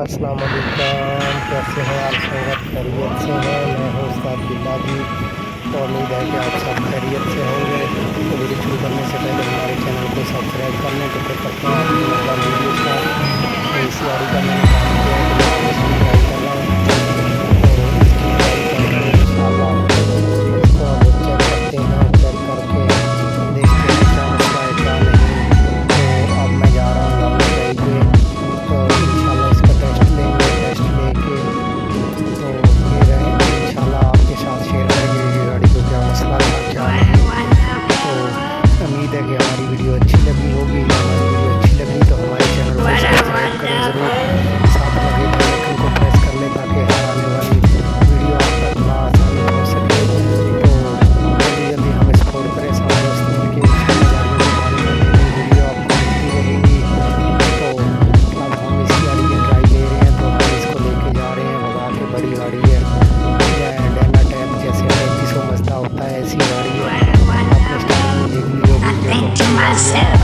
السلام علیکم، کیسے ہیں آپ؟ سنگت خیریت سے ہیں؟ میں ہوں استاد بلا جی، تو امید ہے کہ آپ سب خیریت سے ہوں گے۔ تو ویڈیو شروع کرنے سے پہلے ہمارے چینل کو سبسکرائب کر لیں۔ تو پھر کرتے ہیں آپ کی مزیدار ویڈیو اسٹارٹ۔ تو اس تیاری کا میں نے کام کیا ہے کہ میں اس کی ٹرائی کر رہا ہوں، تو اس کی ٹرائی کر کے انشاءاللہ اس کو اب چیک کرتے ہیں، چیک کر کے دیکھتے ہیں کیا مسئلہ ہے کیا نہیں۔ تو اب میں جا رہا ہوں گاڑی ٹرائی پہ، تو انشاءاللہ اس کا ٹیسٹ لیں گے، ٹیسٹ لے کے تو پھر انشاءاللہ آپ کے ساتھ شیئر کریں گے کہ گاڑی کو کیا مسئلہ تھا کیا نہیں۔ تو امید ہے کہ ہماری ویڈیو اچھی لگی ہوگی۔ ہماری ویڈیو اچھی لگی تو ہمارے چینل کو سبسکرائب کریں ضرور، ساتھ لگے بیل آئیکن کو پریس کر لیں تاکہ ہر آنے والی ویڈیو آپ تک بآسانی پہنچ سکے۔ تو جلدی جلدی ہمیں سپورٹ کریں، ساتھ دوست مل کے انشاءاللہ گاڑیوں کے بارے میں نئی نئی ویڈیو آپ کو ملتی رہیں گی۔ تو اب ہم اس گاڑی کی ٹرائی لے رہے ہیں، تو ہم اس کو لے کے جا رہے ہیں، بتا کے بڑی گاڑی ہے، بلا اینڈ ٹائپ جیسے 3500 مزدہ ہوتا ہے ایسی گاڑی ہے۔ آپ نے اسٹارٹنگ میں دیکھ لی ہوگی کہ کون سی گاڑی ہے۔